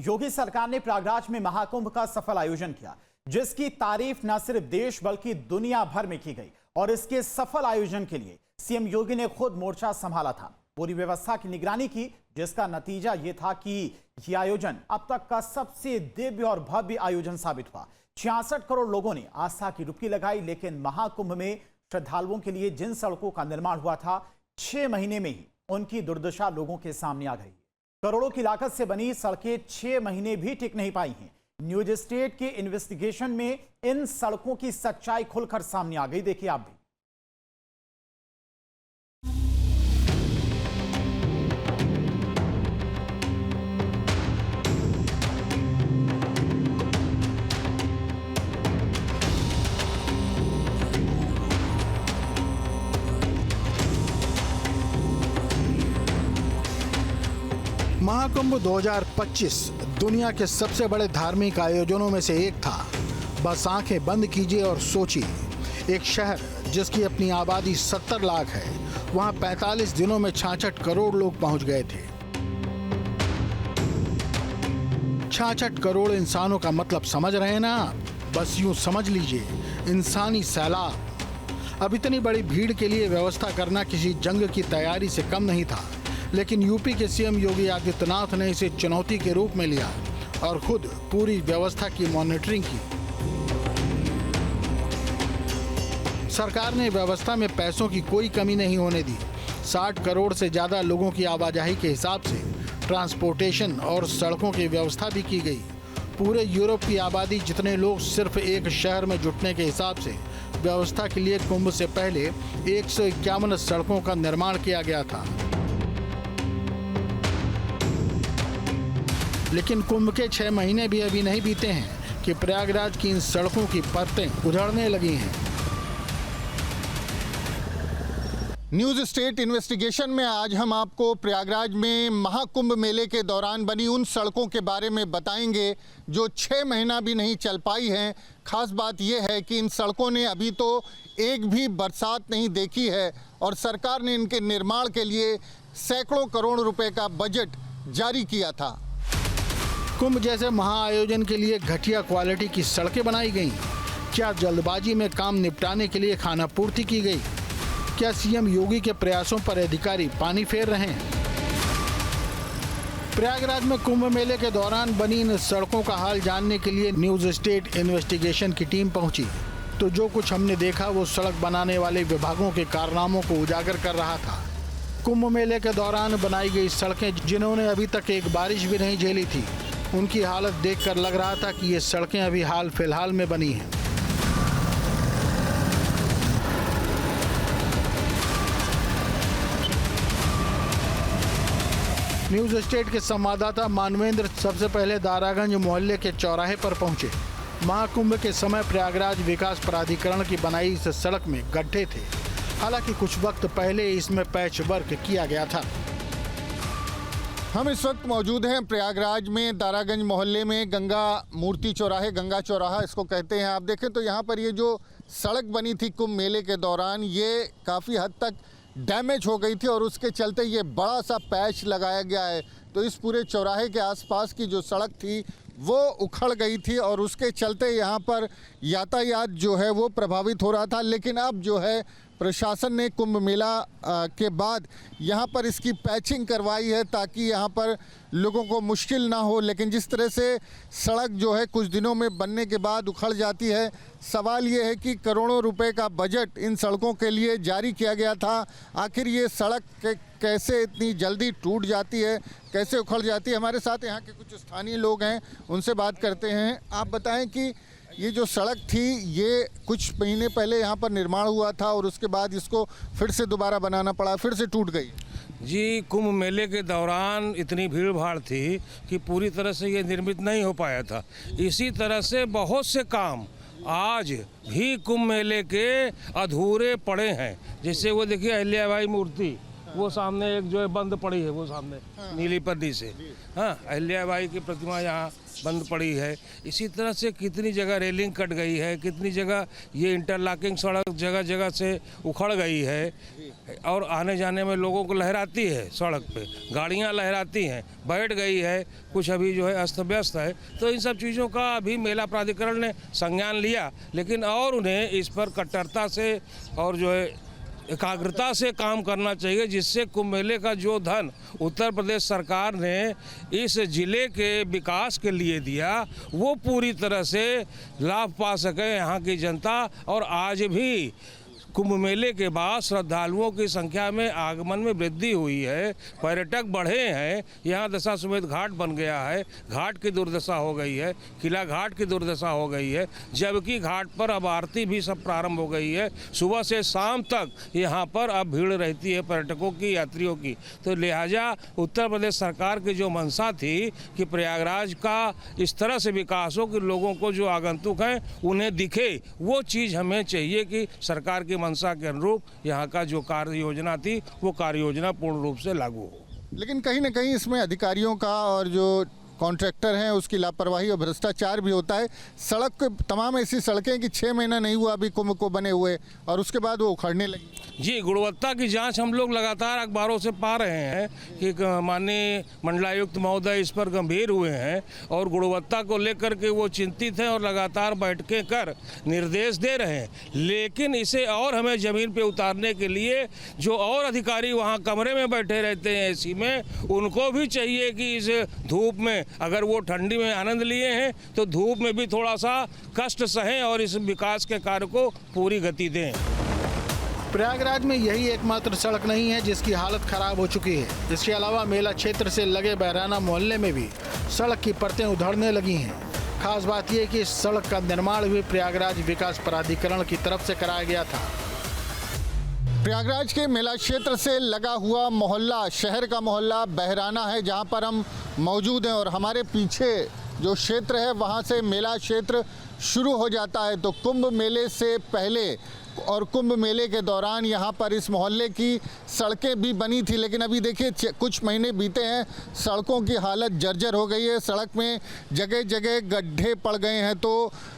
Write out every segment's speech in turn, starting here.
योगी सरकार ने प्रयागराज में महाकुंभ का सफल आयोजन किया, जिसकी तारीफ न सिर्फ देश बल्कि दुनिया भर में की गई। और इसके सफल आयोजन के लिए सीएम योगी ने खुद मोर्चा संभाला था, पूरी व्यवस्था की निगरानी की, जिसका नतीजा यह था कि यह आयोजन अब तक का सबसे दिव्य और भव्य आयोजन साबित हुआ। 66 करोड़ लोगों ने आस्था की डुबकी लगाई, लेकिन महाकुंभ में श्रद्धालुओं के लिए जिन सड़कों का निर्माण हुआ था, 6 महीने में ही उनकी दुर्दशा लोगों के सामने आ गई। करोड़ों की लागत से बनी सड़कें 6 महीने भी टिक नहीं पाई हैं। न्यूज स्टेट के इन्वेस्टिगेशन में इन सड़कों की सच्चाई खुलकर सामने आ गई। देखिए आप भी। महाकुंभ 2025 दुनिया के सबसे बड़े धार्मिक आयोजनों में से एक था। बस आंखें बंद कीजिए और सोचिए, एक शहर जिसकी अपनी आबादी 70 लाख है, वहां 45 दिनों में 66 करोड़ लोग पहुंच गए थे। 66 करोड़ इंसानों का मतलब समझ रहे हैं ना आप? बस यूं समझ लीजिए, इंसानी सैलाब। अब इतनी बड़ी भीड़ के लिए व्यवस्था करना किसी जंग की तैयारी से कम नहीं था, लेकिन यूपी के सीएम योगी आदित्यनाथ ने इसे चुनौती के रूप में लिया और खुद पूरी व्यवस्था की मॉनिटरिंग की। सरकार ने व्यवस्था में पैसों की कोई कमी नहीं होने दी। 60 करोड़ से ज्यादा लोगों की आवाजाही के हिसाब से ट्रांसपोर्टेशन और सड़कों की व्यवस्था भी की गई। पूरे यूरोप की आबादी जितने लोग सिर्फ एक शहर में जुटने के हिसाब से व्यवस्था के लिए कुंभ से पहले 151 सड़कों का निर्माण किया गया था। लेकिन कुंभ के 6 महीने भी अभी नहीं बीते हैं कि प्रयागराज की इन सड़कों की परतें उधड़ने लगी हैं। न्यूज स्टेट इन्वेस्टिगेशन में आज हम आपको प्रयागराज में महाकुंभ मेले के दौरान बनी उन सड़कों के बारे में बताएंगे जो 6 महीना भी नहीं चल पाई हैं। खास बात यह है कि इन सड़कों ने अभी तो एक भी बरसात नहीं देखी है और सरकार ने इनके निर्माण के लिए सैकड़ों करोड़ रुपए का बजट जारी किया था। कुंभ जैसे महाआयोजन के लिए घटिया क्वालिटी की सड़कें बनाई गईं। क्या जल्दबाजी में काम निपटाने के लिए खानापूर्ति की गई? क्या सीएम योगी के प्रयासों पर अधिकारी पानी फेर रहे हैं? प्रयागराज में कुंभ मेले के दौरान बनी इन सड़कों का हाल जानने के लिए न्यूज स्टेट इन्वेस्टिगेशन की टीम पहुंची, तो जो कुछ हमने देखा वो सड़क बनाने वाले विभागों के कारनामों को उजागर कर रहा था। कुंभ मेले के दौरान बनाई गई सड़कें, जिन्होंने अभी तक एक बारिश भी नहीं झेली थी, उनकी हालत देखकर लग रहा था कि ये सड़कें अभी हाल फिलहाल में बनी हैं। न्यूज स्टेट के संवाददाता मानवेंद्र सबसे पहले दारागंज मोहल्ले के चौराहे पर पहुंचे। महाकुंभ के समय प्रयागराज विकास प्राधिकरण की बनाई इस सड़क में गड्ढे थे। हालांकि कुछ वक्त पहले इसमें पैच वर्क किया गया था। हम इस वक्त मौजूद हैं प्रयागराज में दारागंज मोहल्ले में, गंगा मूर्ति चौराहे, गंगा चौराहा इसको कहते हैं। आप देखें तो यहाँ पर ये जो सड़क बनी थी कुंभ मेले के दौरान, ये काफ़ी हद तक डैमेज हो गई थी और उसके चलते ये बड़ा सा पैच लगाया गया है। तो इस पूरे चौराहे के आसपास की जो सड़क थी वो उखड़ गई थी और उसके चलते यहाँ पर यातायात जो है वो प्रभावित हो रहा था। लेकिन अब जो है प्रशासन ने कुंभ मेला के बाद यहाँ पर इसकी पैचिंग करवाई है ताकि यहाँ पर लोगों को मुश्किल ना हो। लेकिन जिस तरह से सड़क जो है कुछ दिनों में बनने के बाद उखड़ जाती है, सवाल ये है कि करोड़ों रुपए का बजट इन सड़कों के लिए जारी किया गया था, आखिर ये सड़क कैसे इतनी जल्दी टूट जाती है, कैसे उखड़ जाती है। हमारे साथ यहाँ के कुछ स्थानीय लोग हैं, उनसे बात करते हैं। आप बताएं कि ये जो सड़क थी ये कुछ महीने पहले यहाँ पर निर्माण हुआ था और उसके बाद इसको फिर से दोबारा बनाना पड़ा, फिर से टूट गई। जी, कुंभ मेले के दौरान इतनी भीड़ भाड़ थी कि पूरी तरह से ये निर्मित नहीं हो पाया था। इसी तरह से बहुत से काम आज भी कुंभ मेले के अधूरे पड़े हैं। जैसे वो देखिए अहिल्याबाई मूर्ति, वो सामने एक जो है बंद पड़ी है, वो सामने नीली पन्नी से, हाँ, अहिल्याबाई की प्रतिमा यहाँ बंद पड़ी है। इसी तरह से कितनी जगह रेलिंग कट गई है, कितनी जगह ये इंटरलॉकिंग सड़क जगह जगह से उखड़ गई है और आने जाने में लोगों को लहराती है, सड़क पे गाड़ियाँ लहराती हैं, बैठ गई है, कुछ अभी जो है अस्त व्यस्त है। तो इन सब चीज़ों का अभी मेला प्राधिकरण ने संज्ञान लिया, लेकिन और उन्हें इस पर कट्टरता से और जो है एकाग्रता से काम करना चाहिए, जिससे कुंभ मेले का जो धन उत्तर प्रदेश सरकार ने इस जिले के विकास के लिए दिया वो पूरी तरह से लाभ पा सके यहाँ की जनता। और आज भी कुंभ मेले के बाद श्रद्धालुओं की संख्या में आगमन में वृद्धि हुई है, पर्यटक बढ़े हैं, यहाँ दशाश्वमेध घाट बन गया है, घाट की दुर्दशा हो गई है, किला घाट की दुर्दशा हो गई है, जबकि घाट पर अब आरती भी सब प्रारंभ हो गई है। सुबह से शाम तक यहाँ पर अब भीड़ रहती है पर्यटकों की, यात्रियों की। तो लिहाजा उत्तर प्रदेश सरकार की जो मंशा थी कि प्रयागराज का इस तरह से विकास हो कि लोगों को जो आगंतुक हैं उन्हें दिखे, वो चीज़ हमें चाहिए कि सरकार की मंशा के अनुरूप यहाँ का जो कार्य योजना थी वो कार्य योजना पूर्ण रूप से लागू हो। लेकिन कहीं ना कहीं इसमें अधिकारियों का और जो कॉन्ट्रैक्टर हैं उसकी लापरवाही और भ्रष्टाचार भी होता है। सड़क तमाम ऐसी सड़कें कि 6 महीना नहीं हुआ अभी कुंभ को बने हुए और उसके बाद वो उखड़ने लगी। जी, गुणवत्ता की जांच हम लोग लगातार अखबारों से पा रहे हैं कि माननीय मंडलायुक्त महोदय इस पर गंभीर हुए हैं और गुणवत्ता को लेकर के वो चिंतित हैं और लगातार बैठकें कर निर्देश दे रहे हैं। लेकिन इसे और हमें ज़मीन पे उतारने के लिए जो और अधिकारी वहाँ कमरे में बैठे रहते हैं एसी में, उनको भी चाहिए कि इस धूप में, अगर वो ठंडी में आनंद लिए हैं तो धूप में भी थोड़ा सा कष्ट सहें और इस विकास के कार्य को पूरी गति दें। प्रयागराज में यही एकमात्र सड़क नहीं है जिसकी हालत खराब हो चुकी है। इसके अलावा मेला क्षेत्र से लगे बहराना मोहल्ले में भी सड़क की परतें उधड़ने लगी हैं। खास बात यह कि इस सड़क का निर्माण भी प्रयागराज विकास प्राधिकरण की तरफ से कराया गया था। प्रयागराज के मेला क्षेत्र से लगा हुआ मोहल्ला, शहर का मोहल्ला बहराना है, जहां पर हम मौजूद हैं और हमारे पीछे जो क्षेत्र है वहां से मेला क्षेत्र शुरू हो जाता है। तो कुंभ मेले से पहले और कुंभ मेले के दौरान यहाँ पर इस मोहल्ले की सड़कें भी बनी थी, लेकिन अभी देखिए कुछ महीने बीते हैं, सड़कों की हालत जर्जर हो गई है। सड़क में जगह जगह गड्ढे पड़ गए हैं। तो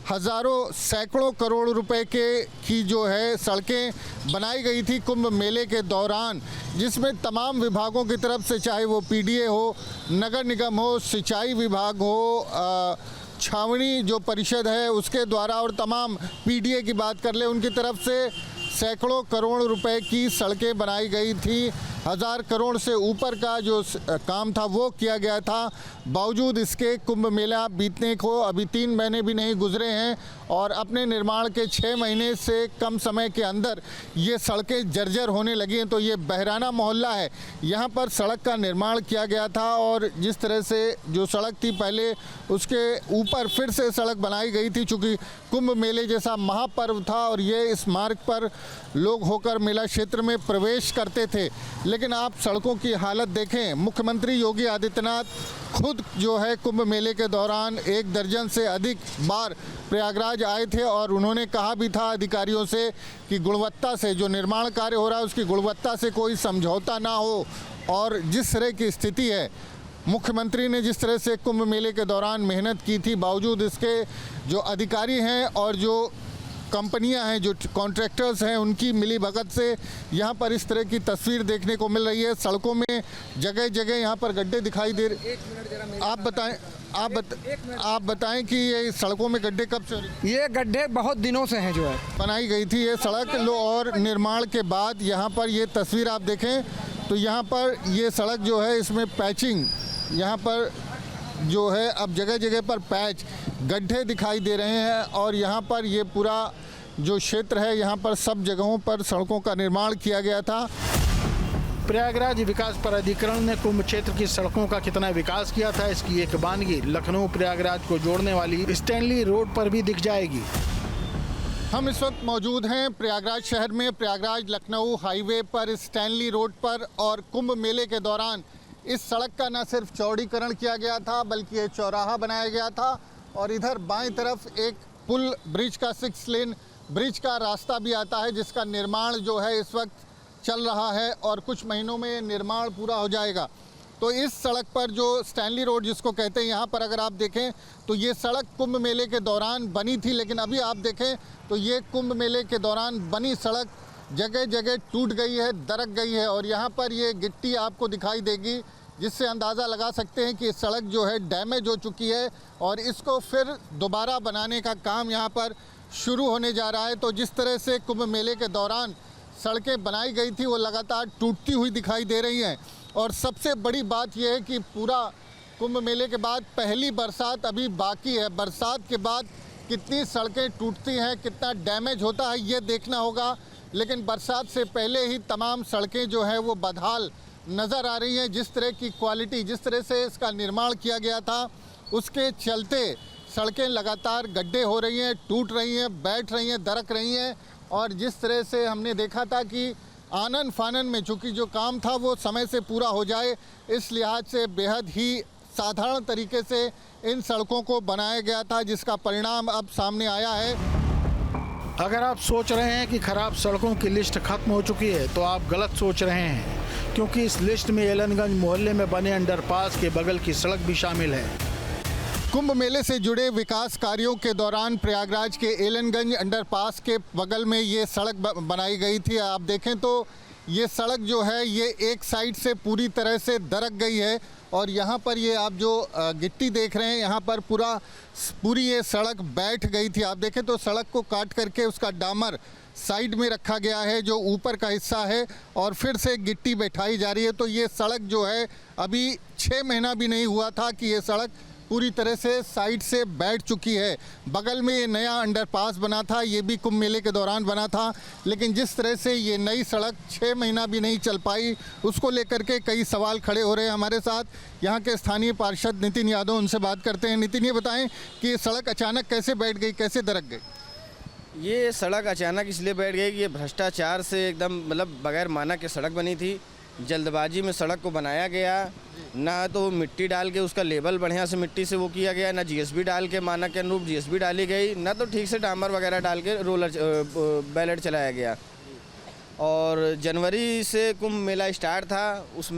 हज़ारों सैकड़ों करोड़ रुपए की जो है सड़कें बनाई गई थी कुंभ मेले के दौरान, जिसमें तमाम विभागों की तरफ से, चाहे वो पीडीए हो, नगर निगम हो, सिंचाई विभाग हो, छावनी जो परिषद है उसके द्वारा और तमाम पीडीए की बात कर ले उनकी तरफ से सैकड़ों करोड़ रुपए की सड़कें बनाई गई थी। 1000 करोड़ से ऊपर का जो काम था वो किया गया था। बावजूद इसके कुंभ मेला बीतने को अभी 3 महीने भी नहीं गुजरे हैं और अपने निर्माण के 6 महीने से कम समय के अंदर ये सड़कें जर्जर होने लगी हैं। तो ये बहराना मोहल्ला है, यहाँ पर सड़क का निर्माण किया गया था और जिस तरह से जो सड़क थी पहले उसके ऊपर फिर से सड़क बनाई गई थी, चूँकि कुंभ मेले जैसा महापर्व था और ये इस मार्ग पर लोग होकर मेला क्षेत्र में प्रवेश करते थे। लेकिन आप सड़कों की हालत देखें, मुख्यमंत्री योगी आदित्यनाथ खुद जो है कुंभ मेले के दौरान 1 दर्जन से अधिक बार प्रयागराज आए थे और उन्होंने कहा भी था अधिकारियों से कि गुणवत्ता से, जो निर्माण कार्य हो रहा है उसकी गुणवत्ता से कोई समझौता ना हो। और जिस तरह की स्थिति है, मुख्यमंत्री ने जिस तरह से कुंभ मेले के दौरान मेहनत की थी, बावजूद इसके जो अधिकारी हैं और जो कंपनियां हैं, जो कॉन्ट्रैक्टर्स हैं, उनकी मिलीभगत से यहाँ पर इस तरह की तस्वीर देखने को मिल रही है। सड़कों में जगह जगह यहाँ पर गड्ढे दिखाई दे रहे। आप बताएं कि ये सड़कों में गड्ढे कब से? ये गड्ढे बहुत दिनों से हैं, जो है बनाई गई थी ये सड़क और निर्माण के बाद यहाँ पर ये तस्वीर आप देखें तो यहाँ पर ये सड़क जो है इसमें पैचिंग, यहाँ पर जो है अब जगह जगह पर पैच, गड्ढे दिखाई दे रहे हैं और यहाँ पर ये पूरा जो क्षेत्र है यहाँ पर सब जगहों पर सड़कों का निर्माण किया गया था। प्रयागराज विकास प्राधिकरण ने कुंभ क्षेत्र की सड़कों का कितना विकास किया था, इसकी एक वानगी लखनऊ प्रयागराज को जोड़ने वाली स्टैनली रोड पर भी दिख जाएगी। हम इस वक्त मौजूद हैं प्रयागराज शहर में, प्रयागराज लखनऊ हाईवे पर स्टैनली रोड पर। और कुंभ मेले के दौरान इस सड़क का न सिर्फ चौड़ीकरण किया गया था बल्कि ये चौराहा बनाया गया था और इधर बाएं तरफ एक पुल ब्रिज का 6 लेन ब्रिज का रास्ता भी आता है, जिसका निर्माण जो है इस वक्त चल रहा है और कुछ महीनों में निर्माण पूरा हो जाएगा। तो इस सड़क पर जो स्टैनली रोड जिसको कहते हैं, यहाँ पर अगर आप देखें तो ये सड़क कुंभ मेले के दौरान बनी थी, लेकिन अभी आप देखें तो ये कुंभ मेले के दौरान बनी सड़क जगह जगह टूट गई है, दरक गई है। और यहाँ पर ये गिट्टी आपको दिखाई देगी, जिससे अंदाज़ा लगा सकते हैं कि सड़क जो है डैमेज हो चुकी है और इसको फिर दोबारा बनाने का काम यहाँ पर शुरू होने जा रहा है। तो जिस तरह से कुंभ मेले के दौरान सड़कें बनाई गई थी वो लगातार टूटती हुई दिखाई दे रही हैं। और सबसे बड़ी बात यह है कि पूरा कुंभ मेले के बाद पहली बरसात अभी बाकी है। बरसात के बाद कितनी सड़कें टूटती हैं, कितना डैमेज होता है, ये देखना होगा। लेकिन बरसात से पहले ही तमाम सड़कें जो हैं वो बदहाल नज़र आ रही हैं। जिस तरह की क्वालिटी, जिस तरह से इसका निर्माण किया गया था, उसके चलते सड़कें लगातार गड्ढे हो रही हैं, टूट रही हैं, बैठ रही हैं, दरक रही हैं। और जिस तरह से हमने देखा था कि आनन फानन में चूँकि जो काम था वो समय से पूरा हो जाए, इस लिहाज से बेहद ही साधारण तरीके से इन सड़कों को बनाया गया था, जिसका परिणाम अब सामने आया है। अगर आप सोच रहे हैं कि खराब सड़कों की लिस्ट खत्म हो चुकी है तो आप गलत सोच रहे हैं, क्योंकि इस लिस्ट में एलनगंज मोहल्ले में बने अंडरपास के बगल की सड़क भी शामिल है। कुंभ मेले से जुड़े विकास कार्यों के दौरान प्रयागराज के एलनगंज अंडरपास के बगल में ये सड़क बनाई गई थी। आप देखें तो ये सड़क जो है ये एक साइड से पूरी तरह से दरक गई है और यहाँ पर ये आप जो गिट्टी देख रहे हैं, यहाँ पर पूरी ये सड़क बैठ गई थी। आप देखें तो सड़क को काट करके उसका डामर साइड में रखा गया है, जो ऊपर का हिस्सा है, और फिर से गिट्टी बैठाई जा रही है। तो ये सड़क जो है अभी 6 महीना भी नहीं हुआ था कि ये सड़क पूरी तरह से साइड से बैठ चुकी है। बगल में ये नया अंडरपास बना था, ये भी कुंभ मेले के दौरान बना था, लेकिन जिस तरह से ये नई सड़क 6 महीना भी नहीं चल पाई, उसको लेकर के कई सवाल खड़े हो रहे हैं। हमारे साथ यहाँ के स्थानीय पार्षद नितिन यादव, उनसे बात करते हैं। नितिन, ये बताएं कि ये सड़क अचानक कैसे बैठ गई, कैसे दरक गई? ये सड़क अचानक इसलिए बैठ गई कि ये भ्रष्टाचार से एकदम मतलब बगैर मानक के सड़क बनी थी। जल्दबाजी में सड़क को बनाया गया, ना तो मिट्टी डाल के उसका लेवल बढ़िया से मिट्टी से वो किया गया, ना जीएसबी डाल के मानक के अनुरूप जीएसबी डाली गई, ना तो ठीक से डामर वगैरह डाल के रोलर बैलेट चलाया गया। और जनवरी से कुंभ मेला स्टार्ट था। उस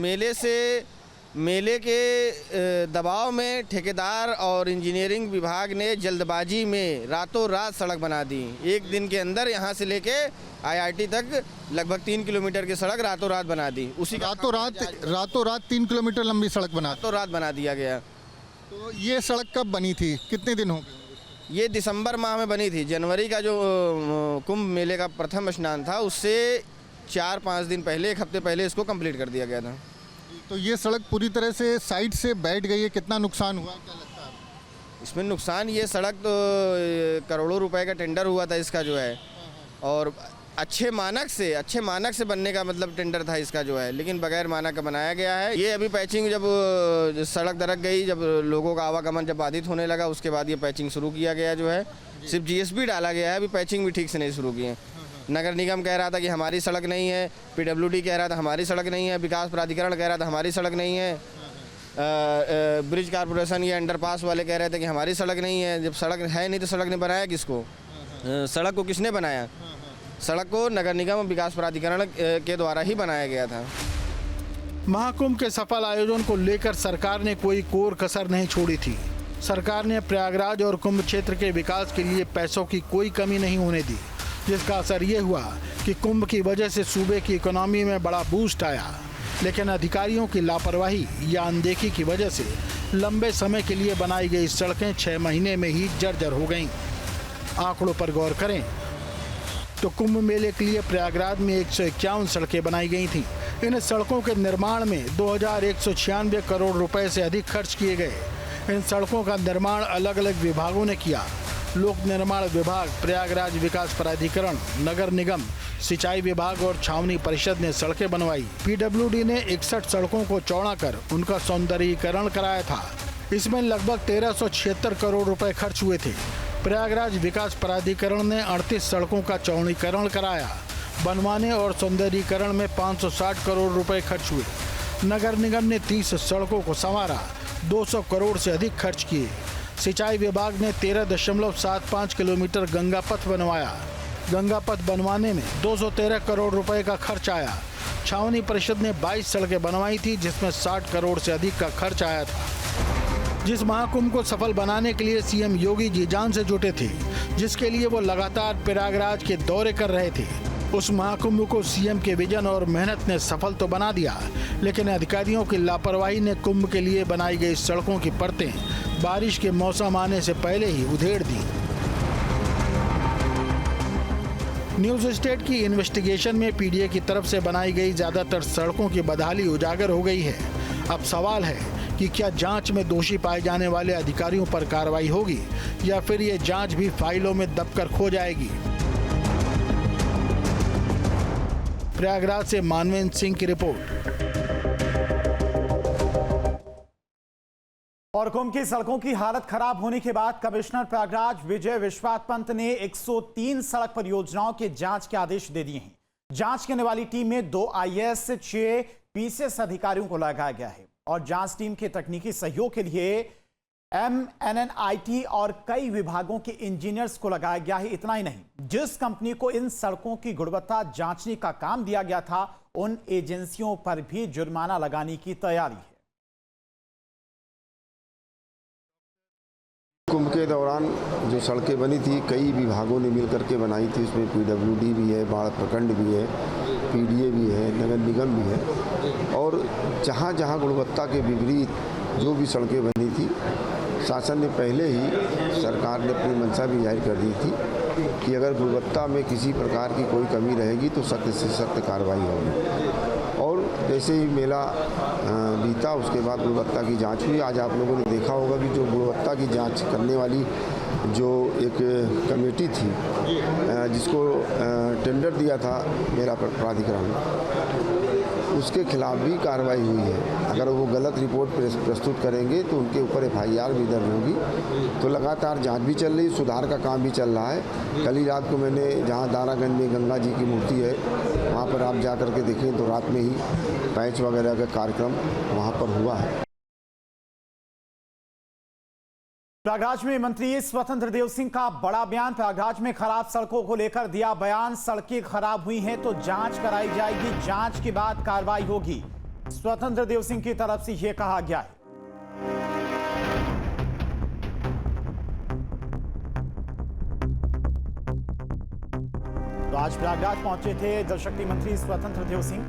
मेले के दबाव में ठेकेदार और इंजीनियरिंग विभाग ने जल्दबाजी में रातों रात सड़क बना दी। एक दिन के अंदर यहाँ से लेके आईआईटी तक लगभग 3 किलोमीटर की सड़क रातों रात बना दी। उसी रातों रात 3 किलोमीटर लंबी सड़क रातों रात बना दिया गया। तो ये सड़क कब बनी थी, कितने दिन हो गए? ये दिसंबर माह में बनी थी। जनवरी का जो कुंभ मेले का प्रथम स्नान था, उससे 4-5 दिन पहले, 1 हफ्ते पहले इसको कंप्लीट कर दिया गया था। तो ये सड़क पूरी तरह से साइड से बैठ गई है, कितना नुकसान हुआ, क्या लगता है? इसमें नुकसान, ये सड़क तो करोड़ों रुपए का टेंडर हुआ था इसका जो है, और अच्छे मानक से बनने का मतलब टेंडर था इसका जो है, लेकिन बगैर मानक का बनाया गया है। ये अभी पैचिंग, जब सड़क दरक गई, जब लोगों का आवागमन जब बाधित होने लगा, उसके बाद ये पैचिंग शुरू किया गया जो है। सिर्फ जीएसबी डाला गया है, अभी पैचिंग भी ठीक से नहीं शुरू की है। नगर निगम कह रहा था कि हमारी सड़क नहीं है, पीडब्ल्यूडी कह रहा था हमारी सड़क नहीं है, विकास प्राधिकरण कह रहा था हमारी सड़क नहीं है, ब्रिज कॉर्पोरेशन या अंडरपास वाले कह रहे थे कि हमारी सड़क नहीं है। जब सड़क है नहीं तो सड़क ने बनाया किसको? सड़क को किसने बनाया? सड़क को नगर निगम और विकास प्राधिकरण के द्वारा ही बनाया गया था। महाकुंभ के सफल आयोजन को लेकर सरकार ने कोई कोर कसर नहीं छोड़ी थी। सरकार ने प्रयागराज और कुंभ क्षेत्र के विकास के लिए पैसों की कोई कमी नहीं होने दी, जिसका असर ये हुआ कि कुंभ की वजह से सूबे की इकोनॉमी में बड़ा बूस्ट आया। लेकिन अधिकारियों की लापरवाही या अनदेखी की वजह से लंबे समय के लिए बनाई गई सड़कें 6 महीने में ही जर्जर हो गईं। आंकड़ों पर गौर करें तो कुंभ मेले के लिए प्रयागराज में 151 सड़कें बनाई गई थीं। इन सड़कों के निर्माण में 2196 करोड़ रुपए से अधिक खर्च किए गए। इन सड़कों का निर्माण अलग अलग विभागों ने किया। लोक निर्माण विभाग, प्रयागराज विकास प्राधिकरण, नगर निगम, सिंचाई विभाग और छावनी परिषद ने सड़कें बनवाई। पीडब्ल्यूडी ने 61 सड़कों को चौड़ा कर उनका सौंदर्यीकरण कराया था। इसमें लगभग 1376 करोड़ रुपए खर्च हुए थे। प्रयागराज विकास प्राधिकरण ने 38 सड़कों का चौड़ीकरण कराया। बनवाने और सौंदर्यीकरण में 560 करोड़ रुपए खर्च हुए। नगर निगम ने 30 सड़कों को संवारा, 200 करोड़ से अधिक खर्च किए। सिंचाई विभाग ने 13.75 किलोमीटर गंगा पथ बनवाया। गंगा पथ बनवाने में 213 करोड़ रुपए का खर्च आया। छावनी परिषद ने 22 सड़कें बनवाई थी, जिसमें 60 करोड़ से अधिक का खर्च आया था। जिस महाकुंभ को सफल बनाने के लिए सीएम योगी जी जान से जुटे थे, जिसके लिए वो लगातार प्रयागराज के दौरे कर रहे थे, उस महाकुंभ को सीएम के विजन और मेहनत ने सफल तो बना दिया, लेकिन अधिकारियों की लापरवाही ने कुंभ के लिए बनाई गई सड़कों की परतें बारिश के मौसम आने से पहले ही उधेड़ दी। न्यूज स्टेट की इन्वेस्टिगेशन में पीडीए की तरफ से बनाई गई ज्यादातर सड़कों की बदहाली उजागर हो गई है। अब सवाल है कि क्या जांच में दोषी पाए जाने वाले अधिकारियों पर कार्रवाई होगी या फिर ये जांच भी फाइलों में दबकर खो जाएगी। प्रयागराज से मानवेंद्र सिंह की रिपोर्ट। और कुंभ की सड़कों की हालत खराब होने के बाद कमिश्नर प्रयागराज विजय विश्वास पंत ने 103 सड़क परियोजनाओं के जांच के आदेश दे दिए हैं। जांच करने वाली टीम में 2 IAS, 6 PCS अधिकारियों को लगाया गया है और जांच टीम के तकनीकी सहयोग के लिए MNNIT और कई विभागों के इंजीनियर्स को लगाया गया है। इतना ही नहीं, जिस कंपनी को इन सड़कों की गुणवत्ता जांचने का काम दिया गया था, उन एजेंसियों पर भी जुर्माना लगाने की तैयारी है। कुंभ के दौरान जो सड़कें बनी थी, कई विभागों ने मिलकर के बनाई थी। उसमें PWD भी है, बाढ़ प्रखंड भी है, PDA भी है, नगर निगम भी है। और जहाँ जहाँ गुणवत्ता के विपरीत जो भी सड़कें बनी थी, शासन ने पहले ही सरकार ने अपनी मंशा भी जाहिर कर दी थी कि अगर गुणवत्ता में किसी प्रकार की कोई कमी रहेगी तो सख्त से सख्त कार्रवाई होगी। और जैसे ही मेला बीता, उसके बाद गुणवत्ता की जांच हुई। आज आप लोगों ने देखा होगा कि जो गुणवत्ता की जांच करने वाली जो एक कमेटी थी, जिसको टेंडर दिया था मेरा प्राधिकरण, उसके खिलाफ भी कार्रवाई हुई है। अगर वो गलत रिपोर्ट प्रस्तुत करेंगे तो उनके ऊपर FIR भी दर्ज होगी। तो लगातार जांच भी चल रही, सुधार का काम भी चल रहा है। कल ही रात को मैंने जहां दारागंज में गंगा जी की मूर्ति है, वहां पर आप जा कर के देखें तो रात में ही पैच वगैरह का कार्यक्रम वहां पर हुआ है। प्रयागराज में मंत्री स्वतंत्र देव सिंह का बड़ा बयान। प्रयागराज में खराब सड़कों को लेकर दिया बयान। सड़कें खराब हुई हैं तो जांच कराई जाएगी, जांच के बाद कार्रवाई होगी। स्वतंत्र देव सिंह की तरफ से यह कहा गया है। तो आज प्रयागराज पहुंचे थे जल शक्ति मंत्री स्वतंत्र देव सिंह,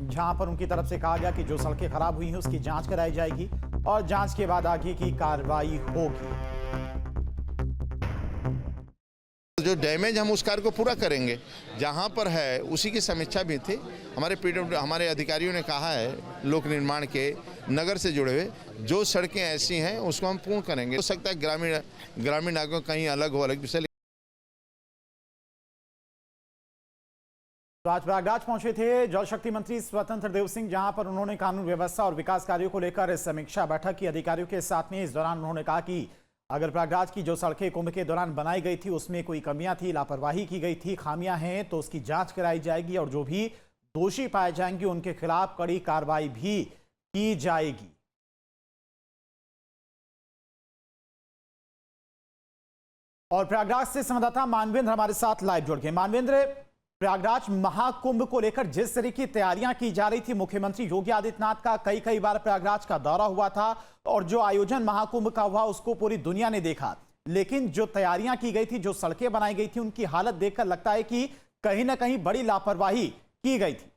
जहां पर उनकी तरफ से कहा गया कि जो सड़कें खराब हुई हैं उसकी जांच कराई जाएगी और जांच के बाद आगे की कार्रवाई होगी। जो डैमेज हम उस कार्य को पूरा करेंगे, जहां पर है उसी की समीक्षा भी थी। हमारे अधिकारियों ने कहा है, लोक निर्माण के नगर से जुड़े हुए जो सड़कें ऐसी हैं उसको हम पूर्ण करेंगे। हो सकता है ग्रामीण नागरिकों कहीं अलग हो, अलग विषय। तो आज प्रयागराज पहुंचे थे जल शक्ति मंत्री स्वतंत्र देव सिंह, जहां पर उन्होंने कानून व्यवस्था और विकास कार्यों को लेकर समीक्षा बैठक की अधिकारियों के साथ में। इस दौरान उन्होंने कहा कि अगर प्रयागराज की जो सड़कें कुंभ के दौरान बनाई गई थी उसमें कोई कमियां थी, लापरवाही की गई थी, खामियां हैं, तो उसकी जांच कराई जाएगी और जो भी दोषी पाए जाएंगे उनके खिलाफ कड़ी कार्रवाई भी की जाएगी। और प्रयागराज से संवाददाता मानवेंद्र हमारे साथ लाइव जुड़ गए। मानवेंद्र, प्रयागराज महाकुंभ को लेकर जिस तरह की तैयारियां की जा रही थी, मुख्यमंत्री योगी आदित्यनाथ का कई बार प्रयागराज का दौरा हुआ था और जो आयोजन महाकुंभ का हुआ उसको पूरी दुनिया ने देखा, लेकिन जो तैयारियां की गई थी, जो सड़कें बनाई गई थी, उनकी हालत देखकर लगता है कि कहीं ना कहीं बड़ी लापरवाही की गई थी।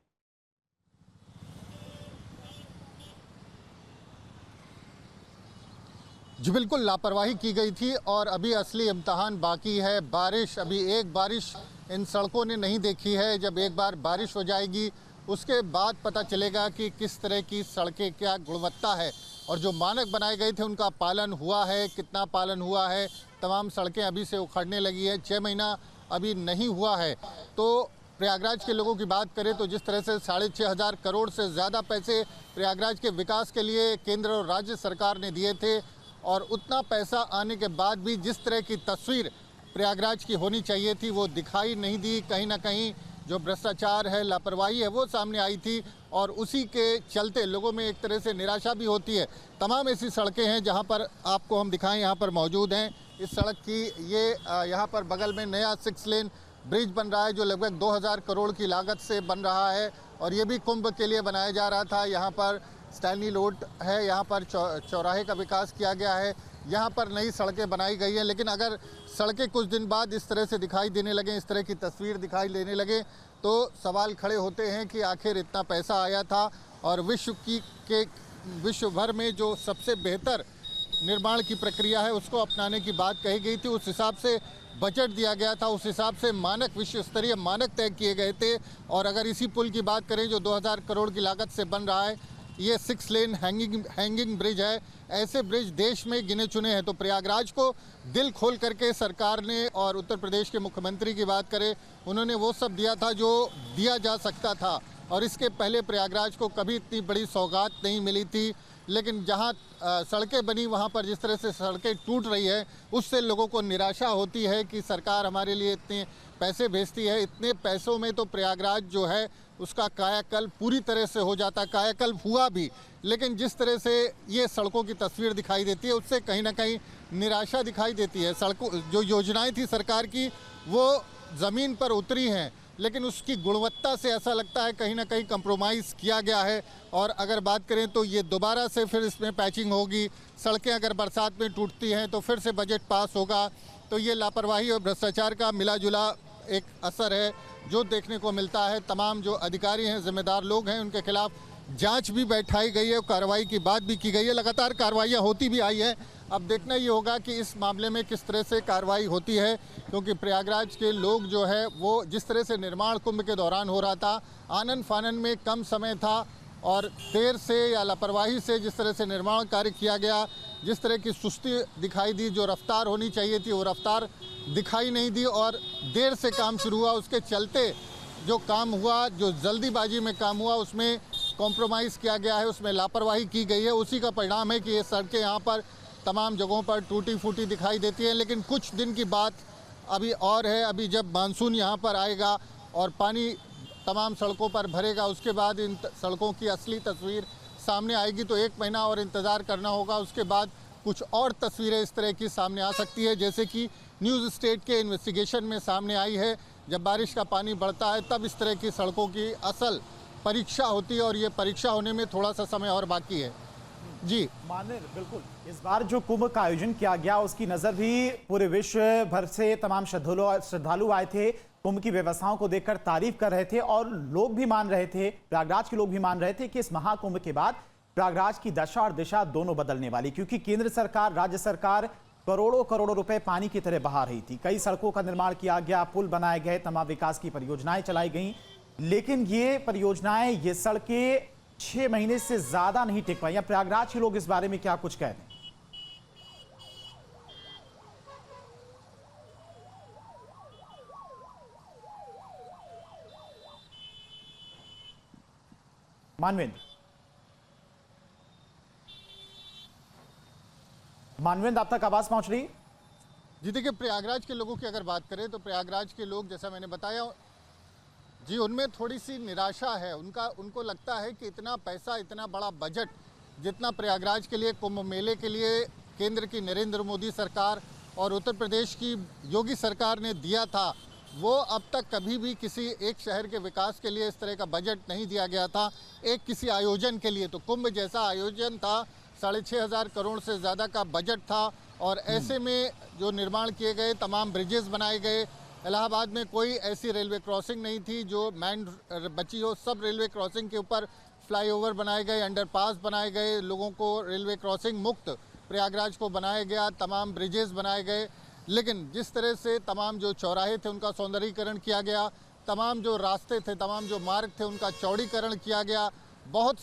जी बिल्कुल, लापरवाही की गई थी और अभी असली इम्तहान बाकी है। अभी एक बारिश इन सड़कों ने नहीं देखी है। जब एक बार बारिश हो जाएगी उसके बाद पता चलेगा कि किस तरह की सड़कें, क्या गुणवत्ता है और जो मानक बनाए गए थे उनका पालन हुआ है, कितना पालन हुआ है। तमाम सड़कें अभी से उखड़ने लगी है, 6 महीना अभी नहीं हुआ है। तो प्रयागराज के लोगों की बात करें तो जिस तरह से 6,500 करोड़ से ज़्यादा पैसे प्रयागराज के विकास के लिए केंद्र और राज्य सरकार ने दिए थे और उतना पैसा आने के बाद भी जिस तरह की तस्वीर प्रयागराज की होनी चाहिए थी वो दिखाई नहीं दी। कहीं ना कहीं जो भ्रष्टाचार है, लापरवाही है, वो सामने आई थी और उसी के चलते लोगों में एक तरह से निराशा भी होती है। तमाम ऐसी सड़कें हैं जहां पर आपको हम दिखाएं, यहां पर मौजूद हैं। इस सड़क की ये यहां पर बगल में नया 6 लेन ब्रिज बन रहा है जो लगभग 2000 करोड़ की लागत से बन रहा है और ये भी कुंभ के लिए बनाया जा रहा था। यहाँ पर स्टैनली रोड है, यहाँ पर चौराहे का विकास किया गया है, यहाँ पर नई सड़कें बनाई गई हैं। लेकिन अगर सड़कें कुछ दिन बाद इस तरह से दिखाई देने लगें, इस तरह की तस्वीर दिखाई देने लगे, तो सवाल खड़े होते हैं कि आखिर इतना पैसा आया था और विश्व भर में जो सबसे बेहतर निर्माण की प्रक्रिया है उसको अपनाने की बात कही गई थी, उस हिसाब से बजट दिया गया था, उस हिसाब से मानक, विश्व स्तरीय मानक तय किए गए थे। और अगर इसी पुल की बात करें जो 2000 करोड़ की लागत से बन रहा है, ये 6 लेन हैंगिंग ब्रिज है, ऐसे ब्रिज देश में गिने चुने हैं। तो प्रयागराज को दिल खोल करके सरकार ने, और उत्तर प्रदेश के मुख्यमंत्री की बात करें, उन्होंने वो सब दिया था जो दिया जा सकता था। और इसके पहले प्रयागराज को कभी इतनी बड़ी सौगात नहीं मिली थी। लेकिन जहाँ सड़कें बनी वहाँ पर जिस तरह से सड़कें टूट रही है, उससे लोगों को निराशा होती है कि सरकार हमारे लिए इतने पैसे भेजती है, इतने पैसों में तो प्रयागराज जो है उसका कायाकल्प पूरी तरह से हो जाता। कायाकल्प हुआ भी, लेकिन जिस तरह से ये सड़कों की तस्वीर दिखाई देती है उससे कहीं ना कहीं निराशा दिखाई देती है। सड़कों जो योजनाएं थी सरकार की वो ज़मीन पर उतरी हैं, लेकिन उसकी गुणवत्ता से ऐसा लगता है कहीं ना कहीं कंप्रोमाइज़ किया गया है। और अगर बात करें तो ये दोबारा से फिर इसमें पैचिंग होगी, सड़कें अगर बरसात में टूटती हैं तो फिर से बजट पास होगा। तो ये लापरवाही और भ्रष्टाचार का मिला जुला एक असर है जो देखने को मिलता है। तमाम जो अधिकारी हैं, जिम्मेदार लोग हैं, उनके खिलाफ जांच भी बैठाई गई है, कार्रवाई की बात भी की गई है, लगातार कार्रवाइयाँ होती भी आई है। अब देखना ये होगा कि इस मामले में किस तरह से कार्रवाई होती है, क्योंकि प्रयागराज के लोग जो है वो जिस तरह से निर्माण कुंभ के दौरान हो रहा था, आनन फानन में कम समय था और देर से या लापरवाही से जिस तरह से निर्माण कार्य किया गया, जिस तरह की सुस्ती दिखाई दी, जो रफ्तार होनी चाहिए थी वो रफ्तार दिखाई नहीं दी और देर से काम शुरू हुआ। उसके चलते जो काम हुआ, जो जल्दीबाजी में काम हुआ, उसमें कॉम्प्रोमाइज़ किया गया है, उसमें लापरवाही की गई है। उसी का परिणाम है कि ये सड़कें यहाँ पर तमाम जगहों पर टूटी फूटी दिखाई देती हैं। लेकिन कुछ दिन की बात अभी और है, अभी जब मानसून यहाँ पर आएगा और पानी तमाम सड़कों पर भरेगा, उसके बाद इन सड़कों की असली तस्वीर सामने आएगी। तो 1 महीना और इंतज़ार करना होगा, उसके बाद कुछ और तस्वीरें इस तरह की सामने आ सकती है, जैसे कि न्यूज़ स्टेट के इन्वेस्टिगेशन में सामने आई है। जब बारिश का पानी बढ़ता है तब इस तरह की सड़कों की असल परीक्षा होती है और ये परीक्षा होने में थोड़ा सा समय और बाकी है। जी मानिर, बिल्कुल इस बार जो कुंभ का आयोजन किया गया उसकी नजर भी पूरे विश्व भर से तमाम श्रद्धालु आए थे, कुंभ की व्यवस्थाओं को देखकर तारीफ कर रहे थे और लोग भी मान रहे थे, प्रयागराज के लोग भी मान रहे थे कि इस महाकुंभ के बाद प्रयागराज की दशा और दिशा दोनों बदलने वाली, क्योंकि केंद्र सरकार, राज्य सरकार करोड़ों रुपए पानी की तरह बहा रही थी। कई सड़कों का निर्माण किया गया, पुल बनाए गए, तमाम विकास की परियोजनाएं चलाई गई, लेकिन ये परियोजनाएं, ये सड़कें 6 महीने से ज्यादा नहीं टिक पाई। प्रयागराज के लोग इस बारे में क्या कुछ कहते हैं? मानवेंद्र, आप तक आवाज पहुंच रही? जी देखिए, प्रयागराज के लोगों की अगर बात करें तो प्रयागराज के लोग, जैसा मैंने बताया जी, उनमें थोड़ी सी निराशा है। उनको लगता है कि इतना पैसा, इतना बड़ा बजट जितना प्रयागराज के लिए, कुंभ मेले के लिए केंद्र की नरेंद्र मोदी सरकार और उत्तर प्रदेश की योगी सरकार ने दिया था, वो अब तक कभी भी किसी एक शहर के विकास के लिए इस तरह का बजट नहीं दिया गया था। एक किसी आयोजन के लिए, तो कुंभ जैसा आयोजन था, 6,500 करोड़ से ज़्यादा का बजट था और ऐसे में जो निर्माण किए गए, तमाम ब्रिजेस बनाए गए, इलाहाबाद में कोई ऐसी रेलवे क्रॉसिंग नहीं थी जो मैन बची हो, सब रेलवे क्रॉसिंग के ऊपर फ्लाईओवर बनाए गए, अंडरपास बनाए गए, लोगों को रेलवे क्रॉसिंग मुक्त प्रयागराज को बनाया गया, तमाम ब्रिजेस बनाए गए। लेकिन जिस तरह से तमाम जो चौराहे थे उनका सौंदर्यीकरण किया गया, तमाम जो रास्ते थे, तमाम जो मार्ग थे उनका चौड़ीकरण किया गया, बहुत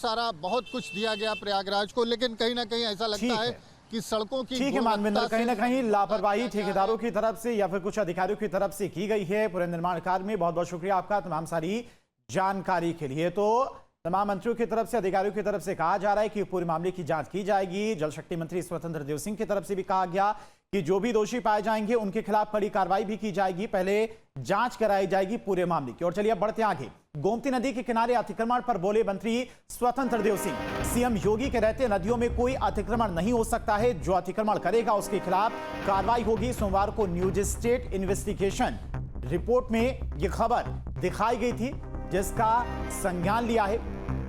कुछ दिया गया प्रयागराज को, लेकिन कहीं ना कहीं ऐसा लगता है कि सड़कों की, ठीक है मानवेंद्र, कहीं ना कहीं लापरवाही ठेकेदारों की तरफ से या फिर कुछ अधिकारियों की तरफ से की गई है पूरे निर्माण कार्य में। बहुत बहुत शुक्रिया आपका तमाम सारी जानकारी के लिए। तो तमाम मंत्रियों की तरफ से, अधिकारियों की तरफ से कहा जा रहा है कि पूरे मामले की जांच की जाएगी। जल शक्ति मंत्री स्वतंत्र देव सिंह की तरफ से भी कहा गया कि जो भी दोषी पाए जाएंगे उनके खिलाफ कड़ी कार्रवाई भी की जाएगी, पहले जांच कराई जाएगी पूरे मामले की। और चलिए अब बढ़ते आगे। गोमती नदी के किनारे अतिक्रमण पर बोले मंत्री स्वतंत्र देव सिंह, सीएम योगी के रहते नदियों में कोई अतिक्रमण नहीं हो सकता है, जो अतिक्रमण करेगा उसके खिलाफ कार्रवाई होगी। सोमवार को न्यूज स्टेट इन्वेस्टिगेशन रिपोर्ट में यह खबर दिखाई गई थी। जिसका संज्ञान लिया है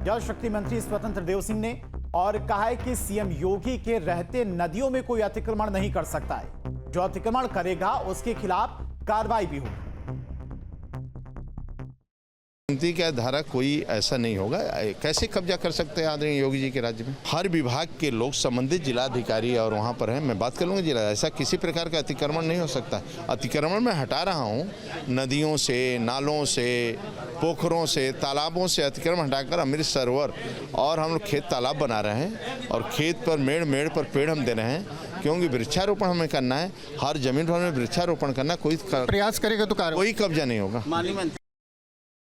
जल शक्ति मंत्री स्वतंत्र देव सिंह ने और कहा है कि सीएम योगी के रहते नदियों में कोई अतिक्रमण नहीं कर सकता है। जो अतिक्रमण करेगा उसके खिलाफ कार्रवाई भी होगी। गिनती का धारा कोई ऐसा नहीं होगा। कैसे कब्जा कर सकते हैं आदरणीय योगी जी के राज्य में? हर विभाग के लोग संबंधित जिलाधिकारी और वहाँ पर हैं। मैं बात कर लूँगा जिला, ऐसा किसी प्रकार का अतिक्रमण नहीं हो सकता। अतिक्रमण मैं हटा रहा हूँ नदियों से, नालों से, पोखरों से, तालाबों से अतिक्रमण हटाकर अमृत सरोवर और हम लोग खेत तालाब बना रहे हैं और खेत पर मेड़ मेड़ पर पेड़ हम दे रहे हैं, क्योंकि वृक्षारोपण हमें करना है। हर जमीन पर हमें वृक्षारोपण करना। कोई प्रयास करेगा तो कोई कब्जा नहीं होगा।